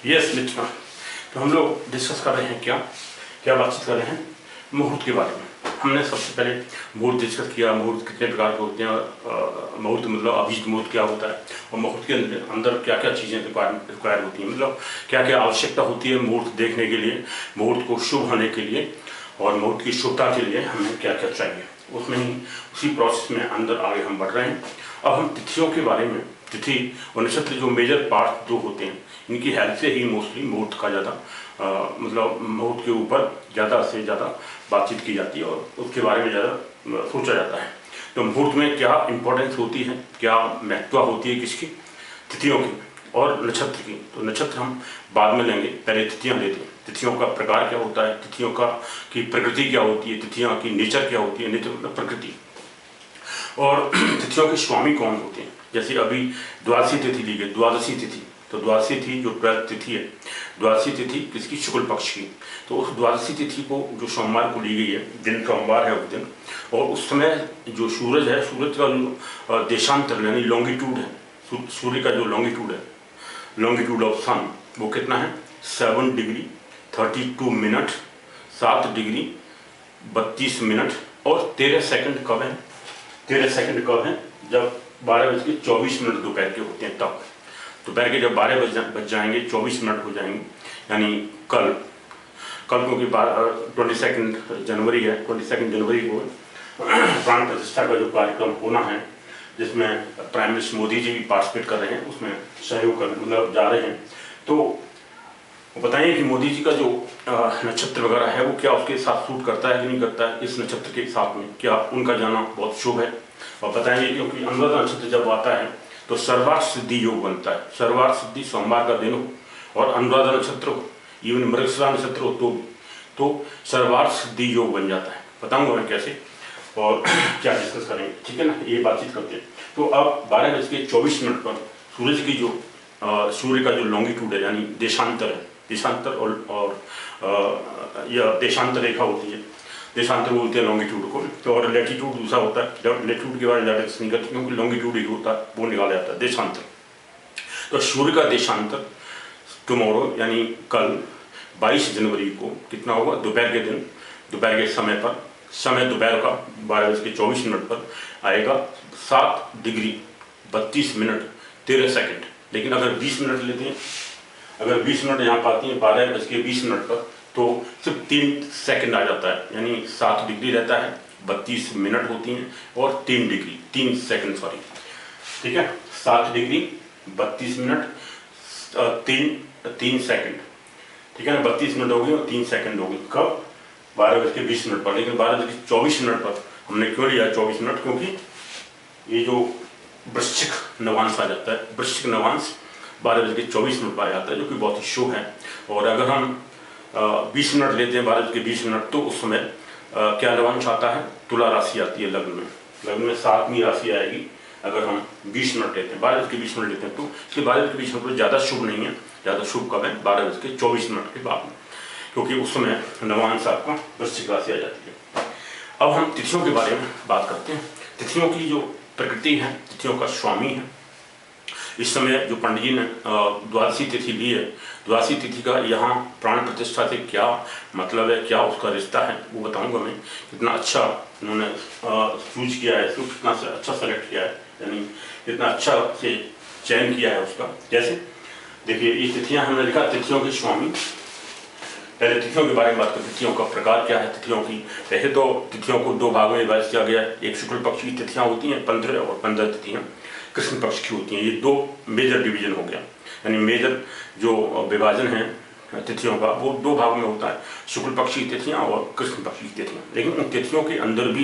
Yes मित्र, तो हम लोग डिस्कस कर रहे हैं क्या बातचीत कर रहे हैं मुहूर्त के बारे में। हमने सबसे पहले मुहूर्त डिस्कस किया, मुहूर्त कितने प्रकार के होते हैं, मुहूर्त मतलब अभिजित मुहूर्त क्या होता है और मुहूर्त के अंदर क्या क्या चीज़ें रिक्वायर होती हैं, मतलब क्या क्या आवश्यकता होती है मुहूर्त देखने के लिए, मुहूर्त को शुभ होने के लिए और मुहूर्त की शुभता के लिए हमें क्या क्या चाहिए। उसमें ही उसी प्रोसेस में अंदर आगे हम बढ़ रहे हैं। अब हम तिथियों के बारे में, तिथि और नक्षत्र जो मेजर पार्ट जो होते हैं इनकी हेल्प से ही मोस्टली मुहूर्त का ज़्यादा मतलब मुहूर्त के ऊपर ज़्यादा से ज़्यादा बातचीत की जाती है और उसके बारे में ज़्यादा सोचा जाता है। तो मुहूर्त में क्या इम्पोर्टेंस होती है, क्या महत्व होती है किसकी, तिथियों की और नक्षत्र की। तो नक्षत्र हम बाद में लेंगे, पहले तिथियाँ लेते हैं। तिथियों का प्रकार क्या होता है, तिथियों का की प्रकृति क्या होती है, तिथियाँ की नेचर क्या होती है, नेचर मतलब प्रकृति, और तिथियों के स्वामी कौन होते हैं। जैसे अभी द्वादशी तिथि ली गई, द्वादशी तिथि, तो द्वादशी तिथि जो 12th तिथि है, द्वादशी तिथि किसकी, शुक्ल पक्ष की। तो उस द्वादशी तिथि को जो सोमवार को ली गई है, दिन सोमवार है उस दिन, और उस समय जो सूरज है, सूरज का जो देशांतर यानी लॉन्गिट्यूड है, सूर्य का जो लॉन्गिट्यूड है, लॉन्गिट्यूड ऑफ सन, वो कितना है 7 डिग्री 32 मिनट, 7 डिग्री 32 मिनट और 13 सेकंड कब है, 13 सेकंड कब है, जब 12:24 दोपहर के होते हैं। तब दोपहर के जब 12 बज जाएंगे, 24 मिनट हो जाएंगे, यानी कल क्योंकि 22 जनवरी है, 22 जनवरी को प्राण प्रतिष्ठा का जो कार्यक्रम होना है, जिसमें प्राइम मिनिस्टर मोदी जी भी पार्टिसिपेट कर रहे हैं, उसमें सहयोग करने मतलब जा रहे हैं। तो बताइए कि मोदी जी का जो नक्षत्र वगैरह है वो क्या उसके साथ सूट करता है कि नहीं करता है, इस नक्षत्र के साथ में क्या उनका जाना बहुत शुभ है। और बताएंगे क्योंकि अनुराधा नक्षत्र जब आता है तो सर्वार्थ सिद्धि योग बनता है। सर्वार्थ सिद्धि सोमवार का दिन हो और अनुराधा नक्षत्र हो, इवन मृगशिरा नक्षत्र हो तो सर्वार्थ सिद्धि योग बन जाता है। बताऊंगा मैं कैसे और क्या डिस्कस करेंगे, ठीक है ना, ये बातचीत करते हैं। तो अब 12:24 पर सूरज की जो सूर्य का जो लॉन्गिट्यूड है यानी देशांतर है, देशांतर और यह देशांतर रेखा होती है, देशांतर बोलते हैं लॉन्गिट्यूड को। तो और लैटिट्यूड दूसरा होता है, लैटिट्यूड के बारे में ज़्यादा डिस्कस नहीं करते क्योंकि लॉन्गिट्यूड ही होता है, वो निकाला जाता है देशांतर। तो सूर्य का देशांतर टुमारो यानी कल 22 जनवरी को कितना होगा, दोपहर के दिन, दोपहर के समय पर, समय दोपहर का 12:24 पर आएगा 7 डिग्री 32 मिनट 13 सेकंड। लेकिन अगर 20 मिनट लेते हैं, अगर 20 मिनट यहाँ पाती हैं 12:20 पर, तो सिर्फ 3 सेकंड आ जाता है, यानी 7 डिग्री रहता है, 32 मिनट होती हैं और 3 सेकंड सॉरी, ठीक है, 7 डिग्री 32 मिनट 3 सेकंड, ठीक है ना, 32 मिनट हो गई और 3 सेकंड हो गई कब, 12:20 पर। लेकिन 12:24 पर हमने क्यों लिया 24 मिनट, क्योंकि ये जो वृश्चिक नवांश आ जाता है, वृश्चिक नवांश 12:24 पर आ जाता है, जो कि बहुत ही शुभ है। और अगर हम 20 मिनट लेते हैं 12:20 तो उस समय क्या नवांश आता है, तुला राशि आती है लग्न में 7वीं राशि आएगी। अगर हम 20 मिनट लेते हैं 12:20 लेते हैं तो इसके 12:20 पर ज़्यादा शुभ नहीं है, ज़्यादा शुभ कब है 12:24 के बाद में, क्योंकि उस समय नवांश आपका वृश्चिक राशि आ जाती है। अब हम तिथियों के बारे में बात करते हैं। तिथियों की जो प्रकृति है, तिथियों का स्वामी है। इस समय जो पंडित जी ने द्वादशी तिथि ली है, द्वादशी तिथि का यहाँ प्राण प्रतिष्ठा से क्या मतलब है, क्या उसका रिश्ता है, वो बताऊंगा मैं। कितना अच्छा उन्होंने चूज किया है, इसको कितना अच्छा सेलेक्ट किया है, यानी कितना अच्छा से चयन किया है उसका। जैसे देखिए ये तिथियाँ हमने लिखा, तिथियों के स्वामी। पहले तिथियों के बारे में बात करें, तिथियों का प्रकार क्या है तिथियों की। वैसे तो तिथियों को 2 भागों में विभाजित किया गया है। एक शुक्ल पक्ष की तिथियाँ होती हैं 15 और 15 तिथियाँ कृष्ण पक्ष की होती हैं। ये 2 मेजर डिवीजन हो गया, यानी मेजर जो विभाजन है तिथियों का वो 2 भागों में होता है, शुक्ल पक्ष की तिथियाँ और कृष्ण पक्ष की तिथियाँ। लेकिन उन तिथियों के अंदर भी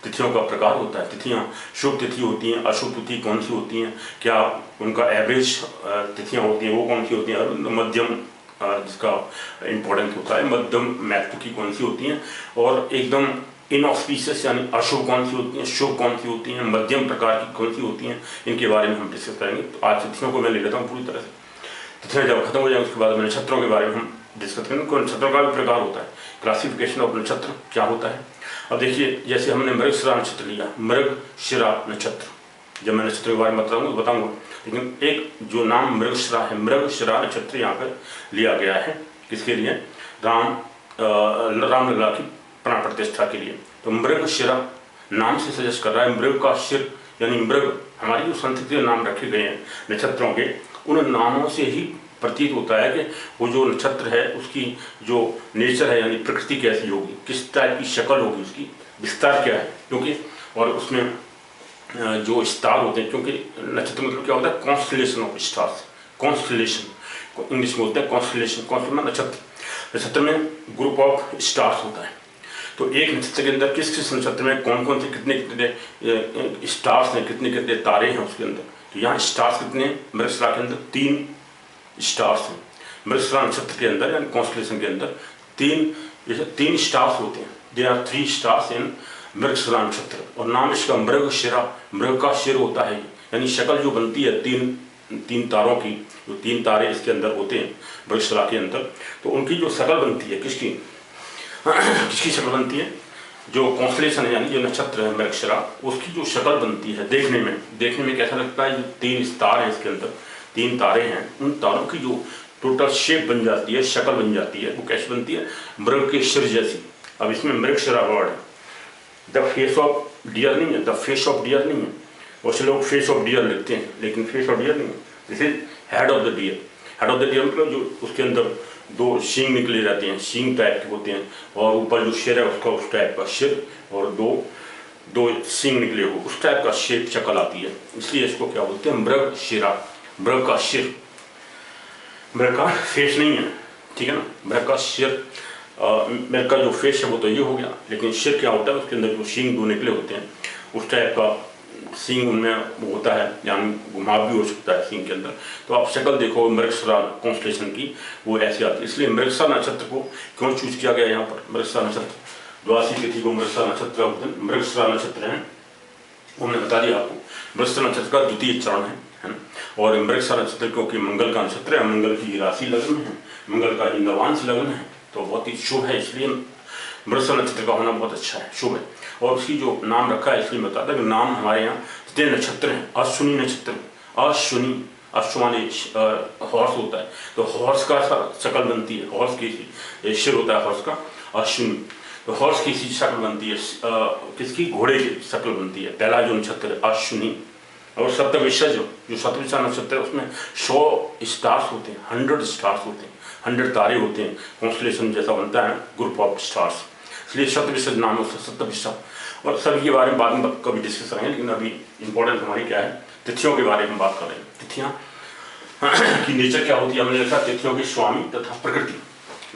तिथियों का प्रकार होता है। तिथियाँ शुभ तिथि होती हैं, अशुभ तिथि कौन सी होती हैं, क्या उनका एवरेज तिथियाँ होती हैं वो कौन सी होती हैं, और मध्यम जिसका इम्पोर्टेंस होता है, मध्यम महत्व की कौन सी होती हैं, और एकदम इनऑस्पिशियस यानी अशुभ कौन सी होती हैं, शुभ कौन सी होती हैं, मध्यम प्रकार की कौन सी होती हैं, इनके बारे में हम डिस्कस करेंगे। तो आज तिथियों को मैं ले लेता हूँ पूरी तरह से। तिथियाँ जब खत्म हो जाएंगे उसके बाद नक्षत्रों के बारे में हम डिस्कस करेंगे। नक्षत्रों का भी प्रकार होता है, क्लासिफिकेशन ऑफ नक्षत्र क्या होता है। अब देखिए जैसे हमने मृगशिरा नक्षत्र लिया, मृगशिरा नक्षत्र, जब मैं नक्षत्र के बारे में बताऊंगा, लेकिन एक जो नाम मृगशिरा है, मृगशिरा नक्षत्र यहाँ पर लिया गया है किसके लिए? रामलला की प्राण प्रतिष्ठा के लिए। तो मृगशिरा नाम से सजेस्ट कर रहा है मृग का शिर, यानी मृग। हमारी जो संस्कृत नाम रखे गए हैं नक्षत्रों के, उन नामों से ही प्रतीत होता है कि वो जो नक्षत्र है उसकी जो नेचर है, यानी प्रकृति कैसी होगी, किस टाइप की शक्ल होगी, उसकी विस्तार क्या है। क्योंकि और उसमें जो स्टार होते हैं, क्योंकि नक्षत्र मतलब क्या होता है? Constellation of stars. Constellation English में होता है कॉन्स्टलेशन। कॉन्स्टलेशन नक्षत्र में ग्रुप ऑफ स्टार्स होता है। तो एक नक्षत्र के अंदर किस किस नक्षत्र में कौन कौन से कितने कितने स्टार्स हैं, कितने कितने तारे हैं उसके अंदर। तो यहाँ स्टार्स कितने हैं? मृगशिरा के अंदर 3 स्टार्स हैं। मृगशिरा नक्षत्र के अंदर यानी कॉन्स्टलेशन के अंदर 3 स्टार्स होते हैं। They are 3 stars in Mrigashira nakshatra. और नाम इसका मृगशिरा, मृग का शिर होता है, यानी शक्ल जो बनती है 3 तारों की, जो 3 तारे इसके अंदर होते हैं मृगशिरा के अंदर, तो उनकी जो शक्ल बनती है किसकी किसकी शक्ल बनती है? जो कॉन्स्टलेशन है यानी जो नक्षत्र है मृगशिरा, उसकी जो शक्ल बनती है देखने में कैसा लगता है? जो 3 स्टार हैं इसके अंदर, 3 तारे हैं, उन तारों की जो टोटल शेप बन जाती है, शक्ल बन जाती है, वो कैसे बनती है? मृग के शिर जैसी। अब इसमें मृगशिरा वर्ड है, द फेस ऑफ डियर नहीं है, द फेस ऑफ डियर नहीं है। बहुत से लोग फेस ऑफ डियर लिखते हैं, लेकिन फेस ऑफ डियर नहीं है, this is head of the deer. Head of the deer मतलब जो उसके अंदर 2 सींग निकले जाते हैं, सींग टाइप के होते हैं, और ऊपर जो सिर है उसका उस टाइप का सिर, और 2 सींग निकले हो, उस टाइप का शेप शक्ल आती है। इसलिए इसको क्या बोलते हैं? मृगशिरा, मृग का सिर। मृग का फेस नहीं है, ठीक है ना? मृग का सिर, मृग का जो फेस है वो तो ये हो गया, लेकिन सिर क्या होता है? उसके अंदर जो सींग 2 निकले होते हैं, उस टाइप का सींग उनमें वो होता है, यानी घुमाव भी हो सकता है सींग के अंदर। तो आप शक्ल देखो मृगशिरा कॉन्स्टलेशन की, वो ऐसी आती है। इसलिए मृगशिरा नक्षत्र को क्यों चूज किया गया यहाँ पर? मृगशिरा नक्षत्र द्वादशी तिथि को मृगशिरा नक्षत्र का मृगशिरा नक्षत्र है, वो हमने बता दिया आपको। मृगशिरा नक्षत्र का द्वितीय चरण है ना? और मृगशिरा नक्षत्र क्योंकि मंगल का नक्षत्र है, मंगल की राशि लग्न है, मंगल का इंद्रवांश लग्न है, तो बहुत ही शुभ है। इसलिए मृगशिरा नक्षत्र का होना बहुत अच्छा है, शुभ है। और उसकी जो नाम रखा है इसलिए बताता है कि नाम हमारे यहाँ जितने नक्षत्र हैं, अश्विनी नक्षत्र, अश्विनी, अश्वानी हॉर्स होता है, तो हॉर्स का शक्ल बनती है, हॉर्स की सिर होता है हॉर्स का, अश्विनी। तो हॉर्स की शक्ल बनती है, किसकी? घोड़े की शक्ल बनती है, पहला जो नक्षत्र है अश्विनी। और सप्तविशा जो सप्तविशा नक्षत्र है उसमें 100 स्टार्स होते हैं, 100 स्टार्स होते हैं, 100 तारे होते हैं, कॉन्स्टलेशन जैसा बनता है, ग्रुप ऑफ स्टार्स, इसलिए सप्तविशा नाम है उसका, सप्तविशा। और सभी के बारे में बाद में कभी डिस्कस करेंगे, लेकिन अभी इंपॉर्टेंट हमारी क्या है? तिथियों के बारे में हम बात कर रहे हैं। तिथियां की नेचर क्या होती है? हमने देखा तिथियों के स्वामी तथा प्रकृति,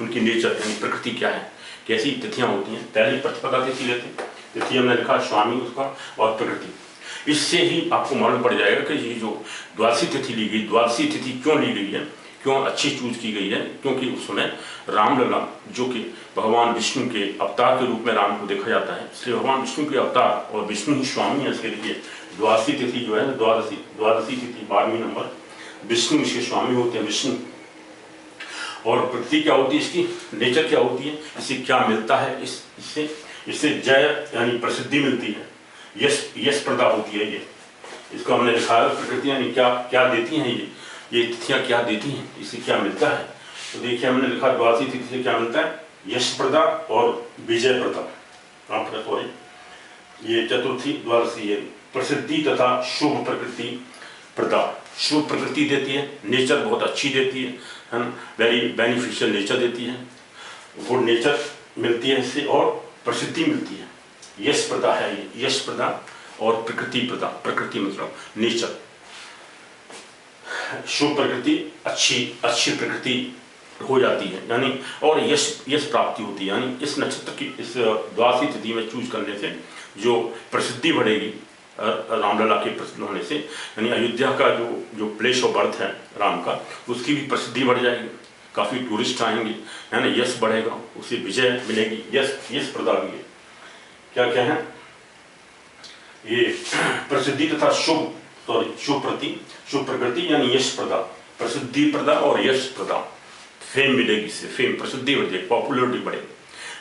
उनकी नेचर यानी प्रकृति क्या है, कैसी तिथियां होती हैं। पहली प्रतिपदा तिथि लेते हैं, तिथि हमने लिखा स्वामी उसका और प्रकृति। इससे ही आपको मालूम पड़ जाएगा कि ये जो द्वादशी तिथि ली गई, द्वादशी तिथि क्यों ली गई है, क्यों अच्छी चूज की गई है? क्योंकि उस समय रामलला जो कि भगवान विष्णु के अवतार के रूप में राम को देखा जाता है, इसलिए भगवान विष्णु के अवतार और विष्णु ही स्वामी है। इसके लिए द्वादशी तिथि जो है, द्वादशी तिथि 12वीं नंबर, विष्णु इसके स्वामी होते हैं, विष्णु। और प्रकृति क्या होती है, इसकी नेचर क्या होती है, इससे क्या मिलता है? इससे जय यानी प्रसिद्धि मिलती है, यश प्रदा होती है। ये इसको हमने लिखा है प्रकृति यानी क्या क्या देती हैं ये तिथियां क्या देती हैं, इससे क्या मिलता है। तो देखिए हमने लिखा द्वादशी तिथि से क्या मिलता है? यश प्रदा और विजय प्रदा, सॉरी ये चतुर्थी द्वादशी है, प्रसिद्धि तथा शुभ प्रकृति प्रदा। शुभ प्रकृति देती है, नेचर बहुत अच्छी देती है ना, वेरी बेनिफिशियल नेचर देती है, गुड नेचर मिलती है इससे, और प्रसिद्धि मिलती है। यश प्रदा है ये, यश प्रदा और प्रकृति प्रदा। प्रकृति मतलब नेचर, शुभ प्रकृति, अच्छी प्रकृति हो जाती है, यानी और यश प्राप्ति होती है। यानी इस नक्षत्र की इस द्वादशी तिथि में चूज करने से जो प्रसिद्धि बढ़ेगी रामलला के प्रसिद्ध होने से, यानी अयोध्या का जो प्लेस ऑफ बर्थ है राम का, उसकी भी प्रसिद्धि बढ़ जाएगी, काफ़ी टूरिस्ट आएंगे, है ना, यश बढ़ेगा, उसे विजय मिलेगी, यश प्रदा भी है। क्या क्या है ये? प्रसिद्धि तथा शुभ प्रकृति यानी यश प्रदा, प्रसिद्धि प्रदा और यश प्रदा, फेम मिलेगी इससे, फेम प्रसिद्धि बढ़ जाएगी, पॉपुलरिटी बढ़ेगी,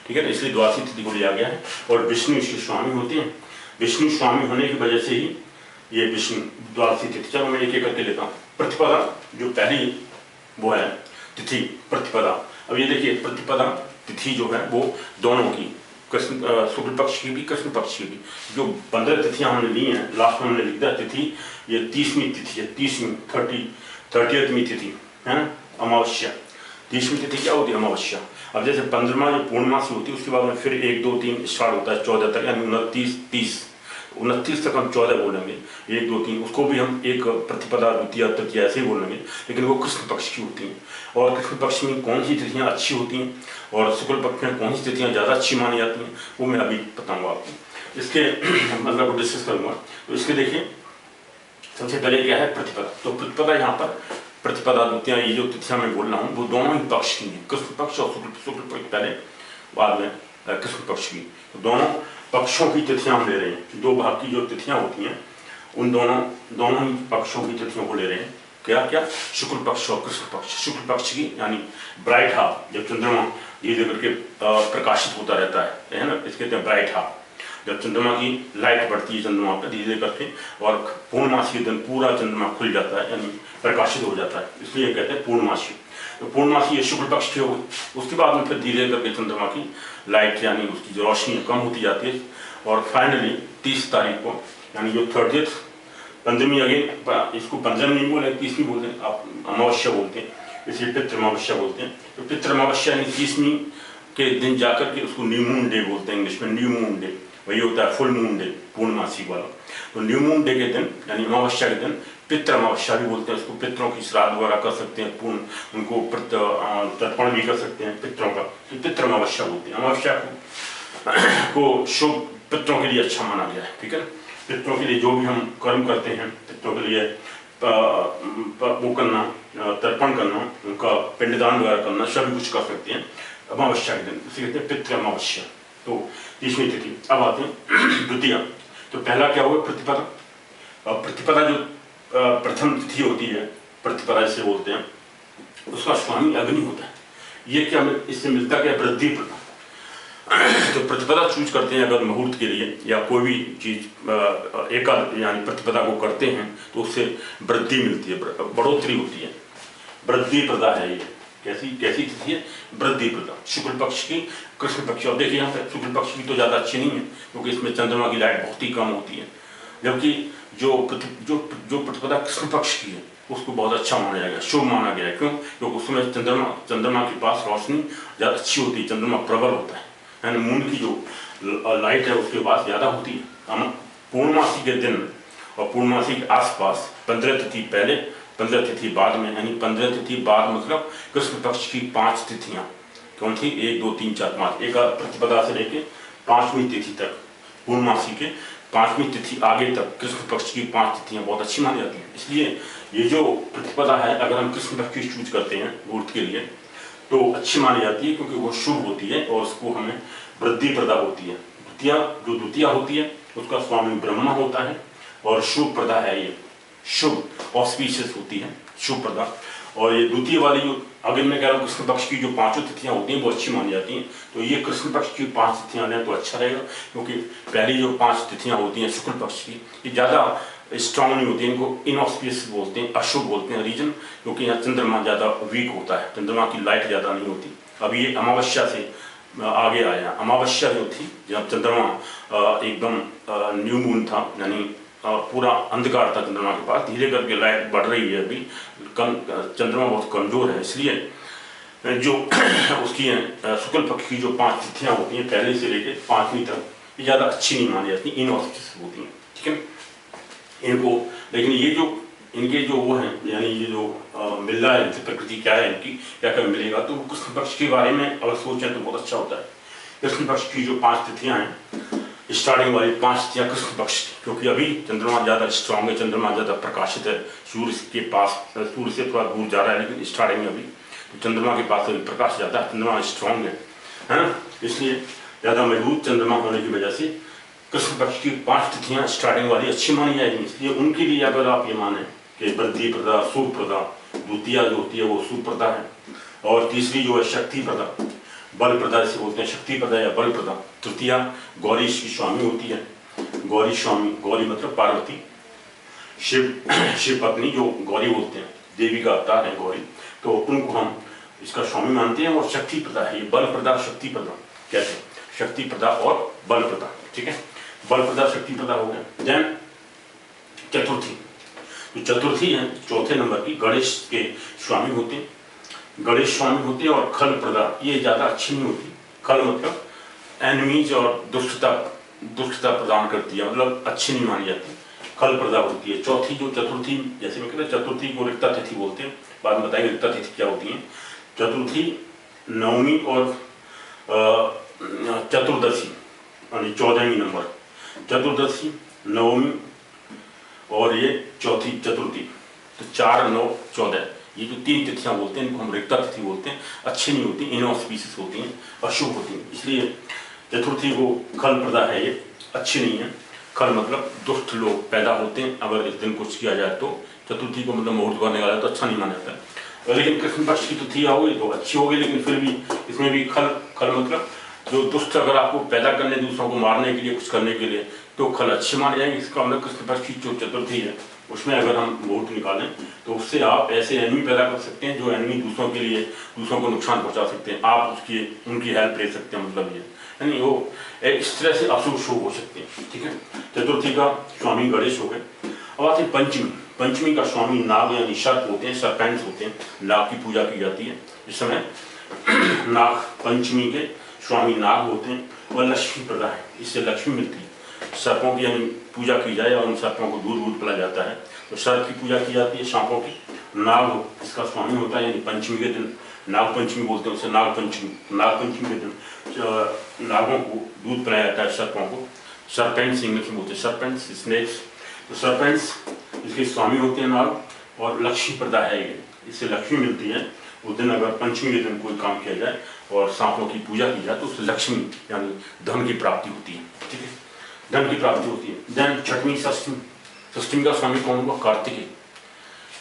ठीक है ना। इसलिए द्वादशी तिथि को लिया गया है। और विष्णु इसके स्वामी होते हैं, विष्णु स्वामी होने की वजह से ही ये विष्णु द्वादशी तिथि। चलो मैं एक एक करके लेता हूँ। प्रतिपदा जो पहली वो है तिथि प्रतिपदा। अब ये देखिए प्रतिपदा तिथि जो है वो दोनों की, कृष्ण शुक्ल पक्ष की भी कृष्ण पक्ष की भी, जो 15 तिथियां हमने ली हैं, लास्ट में हमने लिख दिया तिथि ये 30वीं तिथि है, 30वीं 30वीं तिथि है ना, अमावस्या। 30वीं तिथि क्या होती है? अमावस्या। अब जैसे 15वां जो पूर्णमासी होती है उसके बाद में फिर 1 2 3 स्टार्ट होता है 14 तक, यानी 29 तक हम 14 बोलेंगे, 1 2 3, उसको भी हम एक प्रतिपदा द्वितीया तृतीया ऐसे ही बोलेंगे, लेकिन वो कृष्ण पक्ष की होती हैं। और कृष्ण पक्ष में कौन सी तिथियां अच्छी होती हैं और शुक्ल पक्ष में कौन सी तिथियां ज़्यादा अच्छी मानी जाती हैं वो मैं अभी बताऊंगा आपको। इसके मतलब डिस्कस करूंगा। तो इसके देखिए सबसे पहले क्या है प्रतिपदा। तो प्रतिपदा यहाँ पर प्रतिपदा द्वितीया ये जो तिथियां मैं बोल रहा हूँ वो दोनों ही पक्ष की हैं, कृष्ण पक्ष और शुक्ल पक्ष पहले, बाद में कृष्ण पक्ष की। तो दोनों पक्षों की तिथियां हम ले रहे हैं। 2 भाग की जो तिथियां होती हैं उन दोनों ही पक्षों की तिथियों को ले रहे हैं। क्या क्या? शुक्ल पक्ष और कृष्ण पक्ष। शुक्ल पक्ष की यानी ब्राइट हाफ, जब चंद्रमा धीरे करके प्रकाशित होता रहता है ना, इसके कहते हैं ब्राइट हाफ। जब चंद्रमा की लाइट बढ़ती है चंद्रमा पर धीरे करके और पूर्णमासी के दिन पूरा चंद्रमा खुल जाता है यानी प्रकाशित हो जाता है, इसलिए कहते हैं पूर्णमासी। तो पूर्णमासी ये शुक्ल पक्ष की हो गई। उसके बाद में फिर धीरे करके चंद्रमा की लाइट यानी उसकी जो रोशनी कम होती जाती है और फाइनली 30 तारीख को यानी जो 30th 15वीं, अगेन इसको 15वीं नहीं बोले 30वीं बोलते हैं, आप अमावस्या बोलते हैं, इसलिए पितृ अमावस्या बोलते हैं। तो पितृ अमावस्या यानी 30वीं के दिन जाकर के उसको न्यू मून डे बोलते हैं, इंग्लिश में न्यू मून डे, वही होता है फुल मून डे पूर्णमासी वाला। तो न्यू मून डे के दिन यानी अमावस्या के दिन पितृ अमावस्या भी बोलते हैं उसको। पितरों की श्राद्ध वगैरह कर सकते हैं, पूर्ण उनको तर्पण भी कर सकते हैं पितरों का, तो पितृ अमावस्या बोलते हैं। अमावस्या को शुभ पितरों के लिए अच्छा माना गया है, ठीक है। पितरों के लिए जो भी हम कर्म करते हैं, पितरों के लिए वो करना, तर्पण करना, उनका पिंडदान वगैरह करना, सभी कुछ कर सकते हैं अमावस्या के दिन, इसे कहते हैं पितृ अमावस्या। तो 30वीं तिथि। अब आते हैं द्वितीया। तो पहला क्या हुआ? प्रतिपदा। प्रतिपदा जो प्रथम तिथि होती है, प्रतिपदा जिसे बोलते हैं, उसका स्वामी अग्नि होता है। ये क्या इससे मिलता क्या? वृद्धि प्रदा। तो प्रतिपदा चूज करते हैं अगर मुहूर्त के लिए या कोई भी चीज एकाद यानी प्रतिपदा को करते हैं तो उससे वृद्धि मिलती है, बढ़ोतरी होती है, वृद्धि प्रदा है ये। कैसी तिथि है? वृद्धि प्रदा। शुक्ल पक्ष की कृष्ण पक्ष। अब देखिए यहाँ पे शुक्ल पक्ष की तो ज़्यादा अच्छी नहीं है क्योंकि इसमें चंद्रमा की लाइट बहुत ही कम होती है, जबकि जो प्रतिपदा कृष्ण पक्ष की है उसको बहुत अच्छा माना जाएगा, शुभ माना गया है। क्यों? क्योंकि उसमें चंद्रमा के पास रोशनी ज़्यादा अच्छी होती है, चंद्रमा प्रबल होता है, यानी मून की जो लाइट है उसके पास ज़्यादा होती है। हम पूर्णमासी के दिन और पूर्णमासी के आसपास 15 तिथि पहले 15 तिथि बाद में, यानी 15 तिथि बाद मतलब कृष्ण पक्ष की 5 तिथियां कौन थी? 1 2 3 4 5, एक प्रतिपदा से लेके 5वीं तिथि तक, पूर्णमासी के 5वीं तिथि आगे तक कृष्ण पक्ष की 5 तिथियां बहुत अच्छी मानी जाती हैं। इसलिए ये जो प्रतिपदा है अगर हम कृष्ण पक्ष की चूज करते हैं मुहूर्त के लिए तो अच्छी मानी जाती है क्योंकि वो शुभ होती है और उसको हमें वृद्धि प्रदा होती है। द्वितीया होती है उसका स्वामी ब्रह्मा होता है और शुभ प्रदा है, ये शुभ ऑस्पिशियस होती है, शुभ प्रदा। और ये द्वितीय वाली जो अगर मैं कह रहा हूँ कृष्ण पक्ष की जो 5 तिथियां होती हैं वो अच्छी मानी जाती हैं, तो ये कृष्ण पक्ष की 5 तिथियां लें तो अच्छा रहेगा क्योंकि पहली जो 5 तिथियां होती हैं शुक्ल पक्ष की ये ज़्यादा स्ट्रांग नहीं होती है, इनको इनऑस्पिशियस बोलते हैं, अशुभ बोलते हैं। रीजन क्योंकि यहाँ चंद्रमा ज़्यादा वीक होता है, चंद्रमा की लाइट ज़्यादा नहीं होती। अब ये अमावस्या से आगे आया, अमावस्या जो थी जब चंद्रमा एकदम न्यू मून था यानी पूरा अंधकार था चंद्रमा के पास, धीरे करके लाइट बढ़ रही है, अभी चंद्रमा बहुत कमजोर है, इसलिए जो उसकी शुक्ल पक्ष की जो 5 तिथियां होती हैं पहले से लेकर 5वीं तक ये ज़्यादा अच्छी नहीं मानी जाती, इनऑस्पिशियस होती हैं, ठीक है इनको। लेकिन ये जो इनके जो वो हैं यानी ये जो मिल रहा है इनसे प्रकृति क्या है इनकी क्या क्या मिलेगा, तो कृष्ण पक्ष के बारे में अगर सोचें तो बहुत अच्छा होता है। कृष्ण पक्ष की जो 5 तिथियां हैं, स्टार्टिंग वाली 5 तिथियां कृष्ण पक्ष की, क्योंकि अभी चंद्रमा ज़्यादा स्ट्रांग है, चंद्रमा ज़्यादा प्रकाशित है, सूर्य के पास, सूर्य से थोड़ा दूर जा रहा है लेकिन स्टार्टिंग में अभी तो चंद्रमा के पास अभी प्रकाश ज़्यादा है, चंद्रमा स्ट्रांग है ना, इसलिए ज़्यादा मजबूत चंद्रमा होने की वजह से कृष्ण पक्ष की 5 तिथियां स्टार्टिंग वाली अच्छी मानी जाएगी। इसलिए उनके लिए अगर आप ये माने कि वृद्धि प्रदा, शुभ प्रदा, द्वितीया जो होती है वो शुभ प्रदा है, और तीसरी जो है शक्ति प्रदा, बल प्रदा जिसे बोलते हैं, शक्ति प्रदा या बल प्रदा। तृतीया गौरी की स्वामी होती है, गौरी स्वामी, गौरी मतलब पार्वती, शिव पत्नी जो गौरी बोलते हैं, देवी का अवतार है गौरी, तो उनको हम इसका स्वामी मानते हैं। और शक्ति प्रदा है, ये बल प्रदा शक्ति प्रदा कहते हैं, शक्ति प्रदा और बल प्रदा, ठीक है। बल प्रदा शक्ति प्रदा हो गया। देन चतुर्थी, तो चतुर्थी है चौथे नंबर की, गणेश के स्वामी होते हैं, गणेश स्वामी होते हैं। और खल प्रदा, ये ज़्यादा अच्छी नहीं होती। खल मतलब एनिमीज और दुष्टता प्रदान करती है, मतलब अच्छी नहीं मानी जाती, खल प्रदा होती है। चौथी जो चतुर्थी, जैसे मैं कहता चतुर्थी को रिक्ता तिथि बोलते हैं, बाद में बताएंगे रिक्ता तिथि क्या होती है। चतुर्थी, नवमी और चतुर्दशी, यानी 14वीं नंबर, चतुर्दशी, नवमी और ये चौथी चतुर्थी, तो 4, 9, 14, ये जो 3 तिथियां बोलते हैं इनको हम रिक्ता तिथि बोलते हैं। अच्छी नहीं होती, इनऑस्पिशियस होती हैं, अशुभ होती हैं, इसलिए चतुर्थी को खल प्रदा है, ये अच्छी नहीं है। खल मतलब दुष्ट लोग पैदा होते हैं अगर इस दिन कुछ किया जाए तो। चतुर्थी को मतलब मुहूर्त करने वाला तो अच्छा नहीं माना जाता है। लेकिन कृष्ण पक्ष की तिथि होगी तो अच्छी होगी, लेकिन फिर भी इसमें भी खल मतलब जो दुष्ट अगर आपको पैदा करने, दूसरों को मारने के लिए, कुछ करने के लिए, तो खल अच्छे माने जाएंगे। इसका मतलब कृष्ण पक्ष की जो चतुर्थी है उसमें अगर हम मुहूर्त निकालें तो उससे आप ऐसे एनिमी पैदा कर सकते हैं जो एनिमी दूसरों के लिए, दूसरों को नुकसान पहुंचा सकते हैं, आप उनकी हेल्प ले सकते हैं, मतलब ये यानी वो इस तरह से अशुभ शुभ हो सकते हैं, ठीक है। चतुर्थी का स्वामी गणेश हो गए। अब आते हैं पंचमी। पंचमी का स्वामी नाग यानी सर्प होते हैं, सरपेंट्स होते हैं, नाग की पूजा की जाती है इस समय। नाग पंचमी के स्वामी नाग होते हैं और लक्ष्मी प्रदा है, इससे लक्ष्मी मिलती है। सर्पों की यानी पूजा की जाए और उन सर्पों को दूध पिलाया जाता है, तो सर्प की पूजा की जाती है, सांपों की। नाग इसका स्वामी होता है, यानी पंचमी के दिन नाग पंचमी बोलते हैं उसे, नाग पंचमी के दिन नागों को दूध पिलाया जाता है, सर्पों को। सरपेंट्स इंग्लिश में बोलते हैं, सरपेंट्स, स्नेक्स। तो सरपेंट्स इसके स्वामी होते हैं नाग, और लक्ष्मी प्रदा है ये, इससे लक्ष्मी मिलती है। उस दिन अगर पंचमी के दिन कोई काम किया जाए और सांपों की पूजा की जाए तो उससे लक्ष्मी यानी धन की प्राप्ति होती है, ठीक है, धन की प्राप्ति होती है। देन छठवीं षष्ठी। षष्ठी का स्वामी कौन हुआ? कार्तिकेय।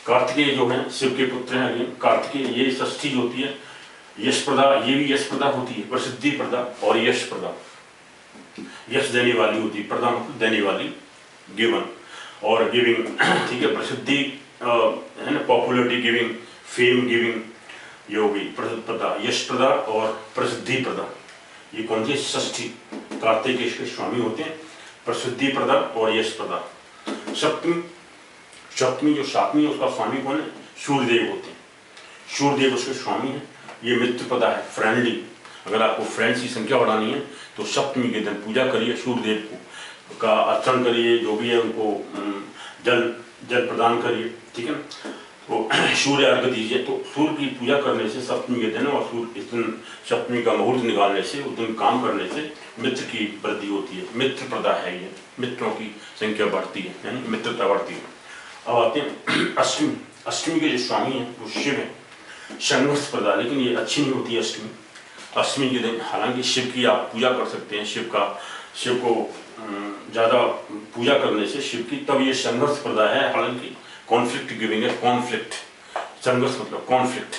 कार्तिकेय जो है शिव के पुत्र हैं कार्तिकेय। ये षष्ठी होती है यश प्रदा, ये भी यश प्रदा होती है, प्रसिद्धि प्रदा और यश प्रदा, यश देने वाली होती है। प्रदा मतलब देने वाली, गिवन और गिविंग, ठीक है। प्रसिद्धि है ना, पॉपुलरिटी गिविंग, फेम गिविंग, ये होगी प्रदा, यश प्रदा और प्रसिद्धि प्रदा। ये कौन सी? षष्ठी। कार्तिकेय के स्वामी होते हैं, प्रसिद्धि प्रदा और यश प्रदा। सप्तमी जो सातवीं उसका स्वामी कौन है? सूर्यदेव होते हैं, सूर्यदेव उसके स्वामी हैं। ये मित्र प्रदा है, फ्रेंडली। अगर आपको फ्रेंड्स की संख्या बढ़ानी है तो सप्तमी के दिन पूजा करिए, सूर्यदेव को का अर्चन करिए, जो भी है उनको जल प्रदान करिए, ठीक है। तो सूर्य अर्घ दीजिए। तो सूर्य की पूजा करने से सप्तमी के दिन, और सूर्य इस दिन सप्तमी का मुहूर्त निकालने से, उस दिन काम करने से मित्र की वृद्धि होती है। मित्र प्रदा है ये, मित्रों की संख्या बढ़ती है, यानी मित्रता बढ़ती है। अब आते हैं अष्टमी। अष्टमी के जो स्वामी हैं वो शिव है, संघर्ष प्रदा, लेकिन ये अच्छी नहीं होती है अष्टमी। अष्टमी के दिन हालांकि शिव की आप पूजा कर सकते हैं, शिव को ज़्यादा पूजा करने से शिव की, तब ये संघर्ष प्रदा है। हालांकि कॉन्फ्लिक्ट गिविंग है, कॉन्फ्लिक्ट, संघर्ष मतलब कॉन्फ्लिक्ट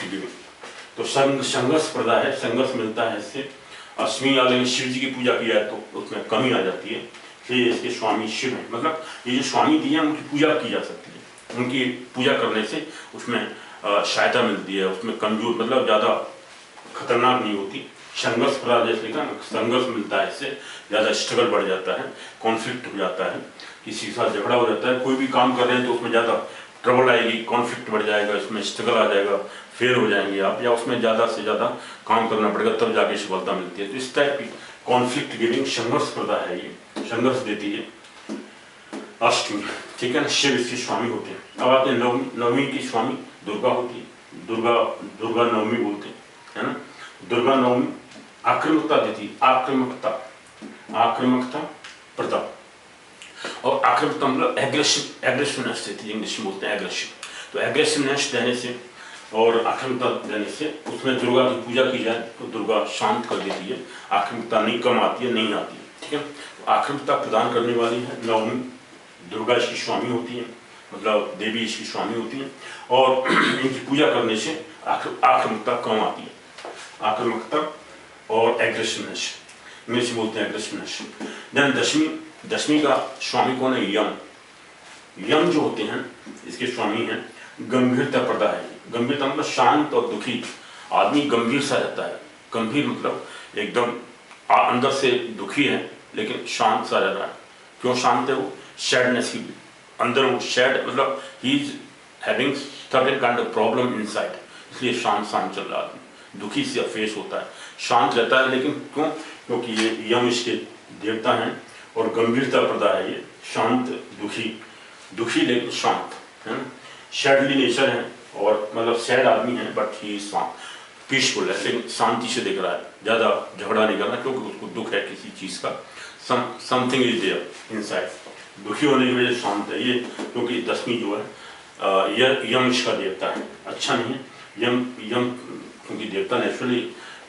गिविंग, तो संघर्ष प्रदा है, संघर्ष मिलता है इससे। अष्टमी वाले शिव जी की पूजा की जाए तो उसमें कमी आ जाती है, इसलिए इसके स्वामी शिव है। मतलब ये जो स्वामी दिए हैं उनकी पूजा की जा सकती है, उनकी पूजा करने से उसमें सहायता मिलती है, उसमें कमजोर मतलब ज़्यादा खतरनाक नहीं होती। संघर्ष प्रदा जैसे लिखा ना, संघर्ष मिलता है, इससे ज़्यादा स्ट्रगल बढ़ जाता है, कॉन्फ्लिक्ट हो जाता है, किसी के साथ झगड़ा हो जाता है, कोई भी काम कर रहे हैं तो उसमें ज़्यादा ट्रबल आएगी, कॉन्फ्लिक्ट बढ़ जाएगा, इसमें स्ट्रगल आ जाएगा, फेल हो जाएंगे आप, या उसमें ज़्यादा से ज़्यादा काम करना पड़ेगा, तब जाके सफलता मिलती है। तो इस टाइप की कॉन्फ्लिक्ट गिविंग संघर्ष प्रदा है, ये संघर्ष देती है अष्टमी, ठीक है ना। शिव इसके स्वामी होते हैं। अब आते हैं नवमी की स्वामी दुर्गा होती है, दुर्गा नवमी बोलते हैं, है ना। दुर्गा नवमी आक्रमकता देती, आक्रमकता प्रदा, और आक्रमकता मतलब एग्रेसिवनेस देती है, इंग्लिश में बोलते हैं एग्रेसिव। तो एग्रेसिवनेस देने से और आक्रमकता देने से उसमें दुर्गा की पूजा की जाए तो दुर्गा शांत कर देती है, आक्रमकता नहीं कम आती है, नहीं आती है, ठीक है। तो आक्रमकता प्रदान करने वाली है नवमी, दुर्गा इसकी स्वामी होती है, मतलब देवी इसकी स्वामी होती है, और इनकी पूजा करने से आक्रमकता कम आती है, आक्रमकता और एग्रेसिवनेस, इंग्लिश में बोलते हैं एग्रेसिवनेस। देन दशमी का स्वामी कौन है? यम। यम जो होते हैं इसके स्वामी हैं गंभीरता प्रदा है। गंभीरता मतलब शांत और दुखी, आदमी गंभीर सा रहता है। गंभीर मतलब एकदम अंदर से दुखी है लेकिन शांत सा रह रहा है। क्यों शांत है वो? सैडनेस की अंदर वो सैड मतलब he is having certain kind of problem inside, इसलिए शांत शांत चल रहा है, दुखी से फेस होता है, शांत रहता है। लेकिन क्यों? क्योंकि ये यम इसके देवता हैं और गंभीरता प्रदा है। ये शांत दुखी लेकिन शांत है ना, सैडली नेचर है और मतलब सैड आदमी है बट ही शांत पीसफुल है, लेकिन शांति से देख रहा है, ज़्यादा झगड़ा नहीं करना क्योंकि उसको दुख है किसी चीज़ का, समथिंग इज देयर इनसाइड। दुखी होने की वजह से शांत है ये, क्योंकि 10वीं जो है यम इसका देवता है, अच्छा नहीं है। यम क्योंकि देवता नेचुरली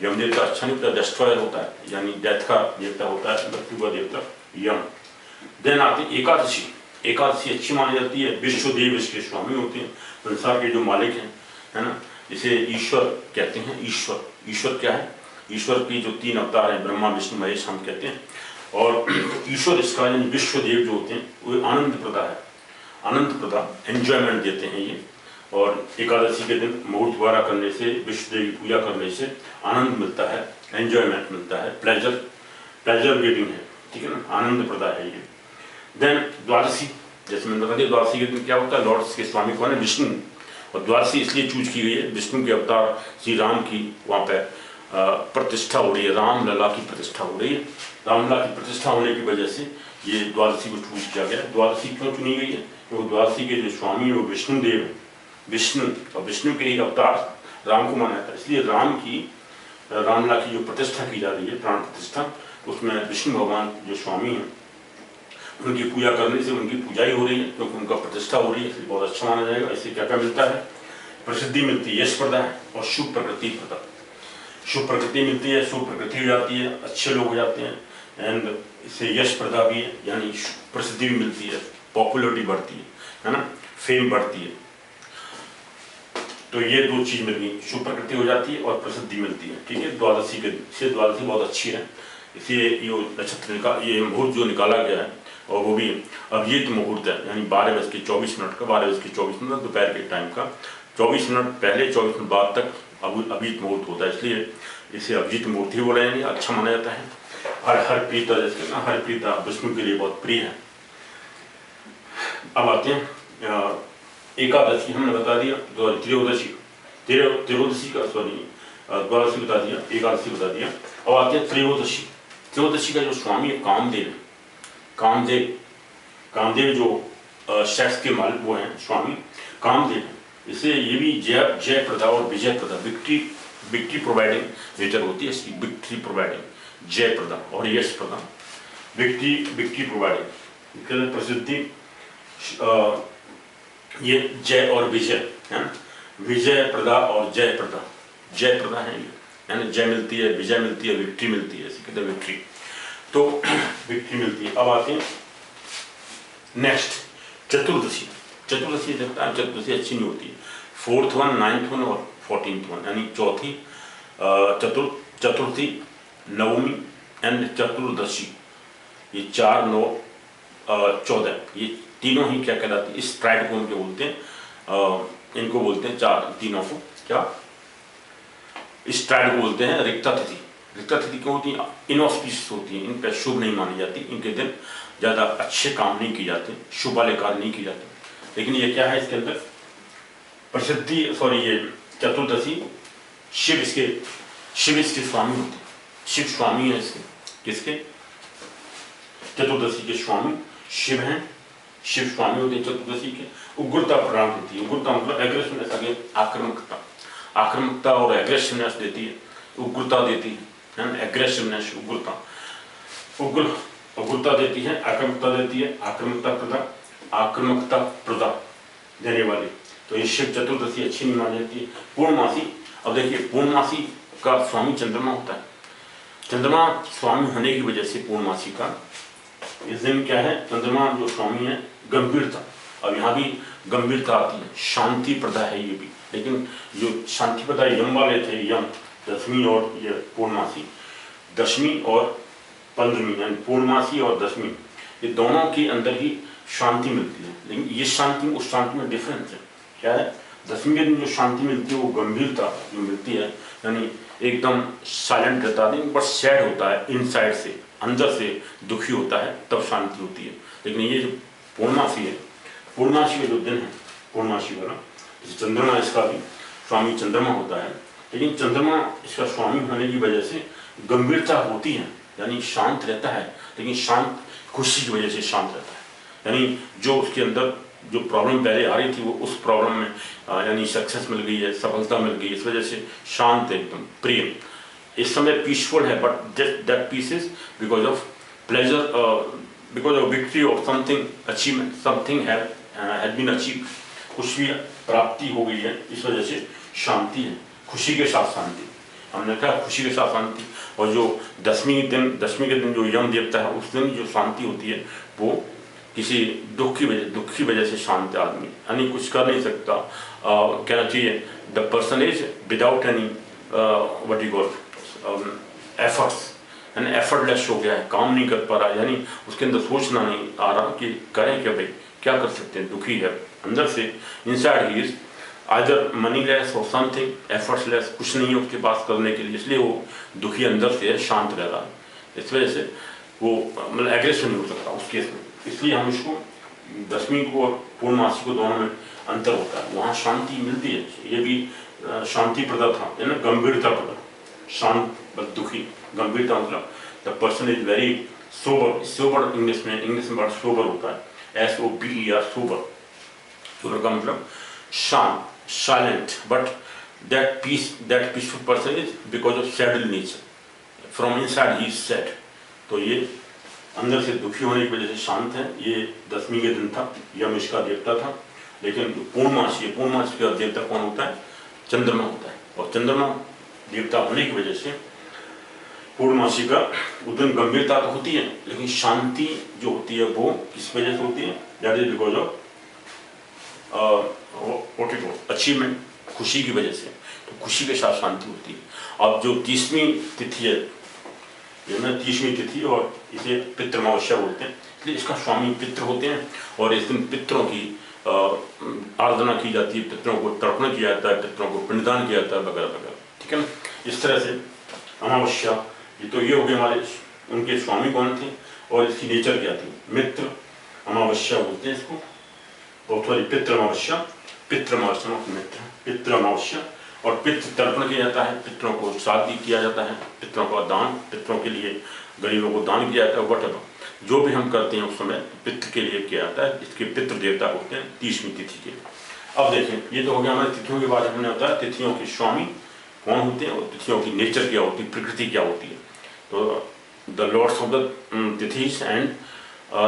यम देवता अच्छा नहीं होता, डिस्ट्रॉयर होता है, यानी डेथ का देवता होता है, मृत्यु का देवता यम। देन आती एकादशी। एकादशी अच्छी मानी जाती है, विश्वदेव इसके स्वामी होते हैं, संसार के जो मालिक हैं, है ना। इसे ईश्वर कहते हैं। ईश्वर क्या है? ईश्वर की जो 3 अवतार हैं, ब्रह्मा विष्णु महेश हम कहते हैं। और ईश्वर इसका यानी विश्वदेव जो होते हैं वो आनंद प्रदा है, आनंद प्रदा, एंजॉयमेंट देते हैं ये। और एकादशी के दिन मुहूर्त द्वारा करने से, विश्वदेव की पूजा करने से आनंद मिलता है, एंजॉयमेंट मिलता है, प्लेजर गिविंग है, ठीक है ना, आनंद प्रदा है ये। देन द्वादशी, जैसे मैंने बता दिया द्वादशी के दिन क्या होता है, लॉर्ड्स के स्वामी कौन है? विष्णु। और द्वादशी इसलिए चूज की गई है, विष्णु के अवतार श्री राम की वहाँ पे प्रतिष्ठा हो रही है, रामलला की प्रतिष्ठा हो रही है। रामलला की प्रतिष्ठा होने की वजह से ये द्वादशी को चूज किया गया। द्वादशी क्यों चुनी गई है? क्योंकि द्वादशी के जो स्वामी है वो विष्णुदेव है, विष्णु, और विष्णु के ही अवतार राम को माना जाता है, इसलिए रामलला की जो प्रतिष्ठा की जा रही है, प्राण प्रतिष्ठा, उसमें विष्णु भगवान जो स्वामी हैं उनकी पूजा करने से उनकी पूजा ही हो रही है, क्योंकि उनका प्रतिष्ठा हो रही है, इसलिए बहुत अच्छा माना जाएगा। इससे क्या क्या मिलता है? प्रसिद्धि मिलती है, यश प्रदा है, और शुभ प्रकृति प्रदा। शुभ प्रकृति मिलती है, शुभ प्रकृति हो जाती है, अच्छे लोग हो जाते हैं, एंड इससे यश प्रदा भी है, यानी प्रसिद्धि भी मिलती है, पॉपुलरिटी बढ़ती है ना, फेम बढ़ती है। तो ये 2 चीज मिल गई, शुभ प्रकृति हो जाती है और प्रसिद्धि मिलती है, ठीक है। द्वादशी के से द्वादशी बहुत अच्छी है, इसलिए ये नक्षत्र का ये मुहूर्त जो निकाला गया है, और वो भी अभिजीत मुहूर्त है, यानी 12:24 का, 12:24 दोपहर के टाइम का, 24 मिनट पहले 24 मिनट बाद तक अभिजीत मुहूर्त होता है, इसलिए इसे अभिजीत मुहूर्त ही बोला, यानी अच्छा माना जाता है। हरप्रीता, जैसे ना हरप्रीता विष्णु के लिए बहुत प्रिय है। अब आते हैं एकादशी, हमने बता दिया, त्रयोदशी का सॉरी द्वादशी बता दिया, एकादशी बता दिया। अब आते हैं त्रयोदशी। त्रयोदशी का जो स्वामी है कामदेव है, कामदेव जो सेक्स के मालिक वो हैं स्वामी कामदेव हैं। इससे ये भी जय प्रदा और विजय प्रदा, विक्ट्री प्रोवाइडिंग नेचर होती है इसकी, विक्ट्री प्रोवाइडिंग, जय प्रदा और यश प्रदा, विक्ट्री प्रोवाइडिंग, प्रसिद्धि, ये जय और विजय है, विजय प्रदा और जय प्रदा है, यानी जय मिलती है, विजय मिलती है, विक्ट्री मिलती है, इसी कहते हैं विक्ट्री, तो विक्ट्री मिलती है। अब आते हैं नेक्स्ट चतुर्दशी। चतुर्दशी देखता है, चतुर्दशी अच्छी नहीं होती है, 4th वन, 9th वन और 14th वन, यानी चौथी, चतुर्थी, नवमी एंड चतुर्दशी, ये 4, 9, 14, ये तीनों ही क्या कहलाती है? इस ट्राइड को उनके बोलते हैं, इनको बोलते हैं तीनों को क्या? इस ट्राइड को बोलते हैं रिक्ता तिथि। रिक्ता तिथि क्यों होती है? इनऑस्पिशियस होती है, इन पर शुभ नहीं मानी जाती, इनके दिन ज़्यादा अच्छे काम नहीं किए जाते, शुभ वाले कार्य नहीं किए जाते। लेकिन ये क्या है इसके अंदर? प्रसिद्धि, सॉरी ये चतुर्दशी, शिव इसके स्वामी होते हैं, शिव स्वामी है इसके, किसके? चतुर्दशी के स्वामी शिव हैं, शिव स्वामी होते हैं चतुर्दशी के। उग्रता प्रदान होती है, उग्रता मतलब एग्रेसिवनेस, आगे आक्रामकता और एग्रेसिवनेस देती है, उग्रता देती है ना, एग्रेसिवनेस, उग्रता देती है, आक्रामकता देती है, आक्रामकता प्रदा देने वाली। तो ये शिव चतुर्दशी अच्छी नहीं मानी जाती है। पूर्णमासी, अब देखिए पूर्णमासी का स्वामी चंद्रमा होता है, चंद्रमा स्वामी होने की वजह से पूर्णमासी का इस दिन क्या है? चंद्रमा जो स्वामी है गंभीरता, अब यहाँ भी गंभीरता आती है, शांति प्रदा है ये भी, लेकिन जो शांति प्रदा यम वाले थे, यम दशमी और ये पूर्णमासी, दशमी और 15वीं, यानी पूर्णमासी और दशमी, ये दोनों के अंदर ही शांति मिलती है। लेकिन ये शांति उस शांति में डिफरेंस है। क्या है? दसवीं के दिन जो शांति मिलती है वो गंभीरता जो मिलती है, यानी एकदम साइलेंट रहता है बट सैड होता है, इनसाइड से, अंदर से दुखी होता है, तब शांति होती है। लेकिन ये जो पूर्णमासी है, पूर्णमासी का जो दिन है, पूर्णमासी वाला चंद्रमा, इसका भी स्वामी चंद्रमा होता है। लेकिन चंद्रमा इसका स्वामी होने की वजह से गंभीरता होती है, यानी शांत रहता है, लेकिन शांत खुशी की वजह से शांत रहता है। यानी जो उसके अंदर जो प्रॉब्लम पहले आ रही थी वो उस प्रॉब्लम में यानी सक्सेस मिल गई है, सफलता मिल गई, इस वजह से शांत है, एकदम प्रिय। इस समय पीसफुल है, but that peace is because of pleasure, because of victory of something, achievement, something had been achieve, कुछ भी प्राप्ति हो गई है, इस वजह से शांति है, खुशी के साथ शांति। हमने कहा खुशी के साथ शांति। और जो दसवीं के दिन जो यम देवता है, उस दिन जो शांति होती है वो किसी दुख की वजह से शांत आदमी, यानी कुछ कर नहीं सकता, कहना चाहिए the person is without any what you call efforts, यानी एफर्टलेस हो गया है, काम नहीं कर पा रहा, यानी उसके अंदर सोचना नहीं आ रहा कि करें क्या भाई, क्या कर सकते हैं, दुखी है अंदर से, inside he is either moneyless और समथिंग एफर्ट्सलेस, कुछ नहीं है उसके पास करने के लिए, इसलिए वो दुखी अंदर से है, शांत रह रहा है। इस वजह से वो मतलब एग्रेसिव नहीं हो सकता उस केस में। इसलिए हम इसको दसवीं को और पूर्णमासी को दोनों में अंतर होता है, वहाँ शांति मिलती है। ये भी शांति प्रदा था, है ना, गंभीरता प्रदा, शांत बट दुखी। गंभीरता मतलब the person is very sober, sober English में बड़ा सोबर होता है, SOBER, सोबर। सोबर का मतलब शांत, silent, but that peaceful person is because of sad nature, from inside he is sad. तो ये अंदर से दुखी होने की वजह से शांत है। ये दसवीं के दिन था, यम इसका देवता था। लेकिन जो पूर्णमासी है, पूर्णमासी का देवता कौन होता है? चंद्रमा होता है। और चंद्रमा देवता होने की वजह से पूर्णमासी का उस दिन गंभीरता तो होती है, लेकिन शांति जो होती है वो किस वजह से होती है? That is because of achievement, खुशी की वजह से। तो खुशी के साथ शांति होती है। अब जो 30वीं तिथि है, ये ना 30वीं तिथि, और इसे पितृ अमावस्या बोलते हैं, इसलिए इसका स्वामी पितृ होते हैं। और इस दिन पितरों की आराधना की जाती है, पितरों को तर्पण किया जाता है, पितरों को पिंडदान किया जाता है, वगैरह वगैरह। ठीक है ना? इस तरह से अमावस्या, ये तो ये हो गए हमारे उनके स्वामी कौन थे और इसकी नेचर क्या थी। मित्र अमावस्या बोलते हैं इसको, और सॉरी पितृ अमावस्या मित्र, पितृ अमावस्या। और पितृ तर्पण किया जाता है, पितरों को श्राद्ध किया जाता है, पितरों का दान, पितरों के लिए गरीबों को दान किया जाता है, वट जो भी हम करते हैं उस समय पितृ के लिए किया जाता है। इसके पितृ देवता होते हैं 30वीं तिथि के। अब देखें, ये तो हो गया हमारे तिथियों के बारे में हमने बताया, तिथियों के स्वामी कौन होते हैं और तिथियों की नेचर क्या होती है, प्रकृति क्या होती है। तो द लॉर्ड्स ऑफ द तिथिज एंड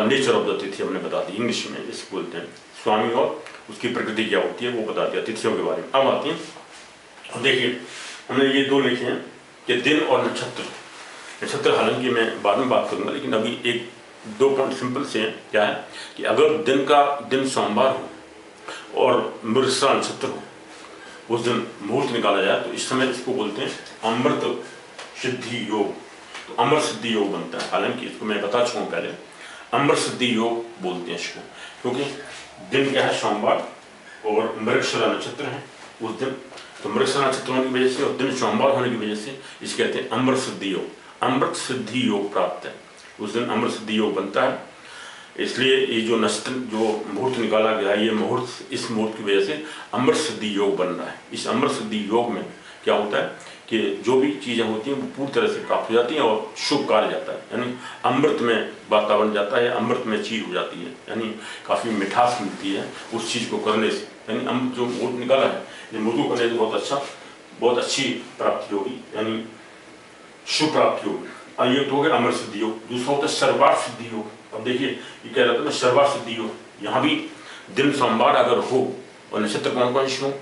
नेचर ऑफ द तिथि हमने बता दी, इंग्लिश में इसको बोलते हैं। स्वामी और उसकी प्रकृति क्या होती है वो बता दिया तिथियों के बारे में। अब आते हैं, अब देखिए हमने ये दो लिखे हैं कि दिन और नक्षत्र हालांकि मैं बाद में बात करूंगा, लेकिन अभी एक दो पॉइंट सिंपल से हैं। क्या है कि अगर दिन सोमवार हो और मृगशिरा नक्षत्र हो, उस दिन मुहूर्त निकाला जाए, तो इस समय इसको बोलते हैं अमृत सिद्धि योग। तो अमृत सिद्धि योग बनता है। हालांकि इसको मैं बता चुका हूँ पहले, अमृत सिद्धि योग बोलते हैं इसको, क्योंकि दिन क्या है सोमवार और मृगशिरा नक्षत्र है उस दिन। तो मृगशिरा नक्षत्र होने की वजह से और दिन सोमवार होने की वजह से इसे कहते हैं अमृत सिद्धि योग। अमृत सिद्धि योग प्राप्त है, उस दिन अमृत सिद्धि योग बनता है। इसलिए ये जो नक्षत्र जो मुहूर्त निकाला गया है, ये मुहूर्त, इस मुहूर्त की वजह से अमृत सिद्धि योग बन रहा है। इस अमृत सिद्धि योग में क्या होता है कि जो भी चीज़ें होती हैं वो पूरी तरह से प्राप्त हो जाती हैं और शुभ कार्य जाता है, यानी अमृत में वातावरण जाता है, अमृत में चीज़ हो जाती है, यानी काफ़ी मिठास मिलती है उस चीज़ को करने से। यानी जो मुहूर्त निकाला है, ये मुहूर्त करने से बहुत अच्छी प्राप्ति होगी, यानी शुभ प्राप्ति होगी। ये तो हो गया अमृत सिद्धि योग। दूसरा होता है सर्वार्थ सिद्धि योग। अब देखिए ये कह रहा था मैं सर्वार्थ सिद्धि योग, यहाँ भी दिन सोमवार अगर हो और नक्षत्र कौन कौन से हो,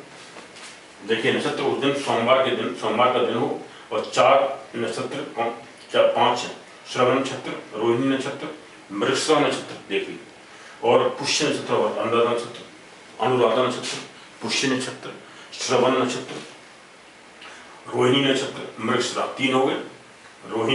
देखिए नक्षत्र उस दिन सोमवार का दिन हो और 4 नक्षत्र 5 है, श्रवण नक्षत्र, रोहिणी नक्षत्र, मृगशिरा नक्षत्र देखिए, और पुष्य नक्षत्र और अनुराधा नक्षत्र, पुष्य नक्षत्र, श्रवण नक्षत्र, रोहिणी नक्षत्र, मृगशिरा, 3 हो गए। रोहिणी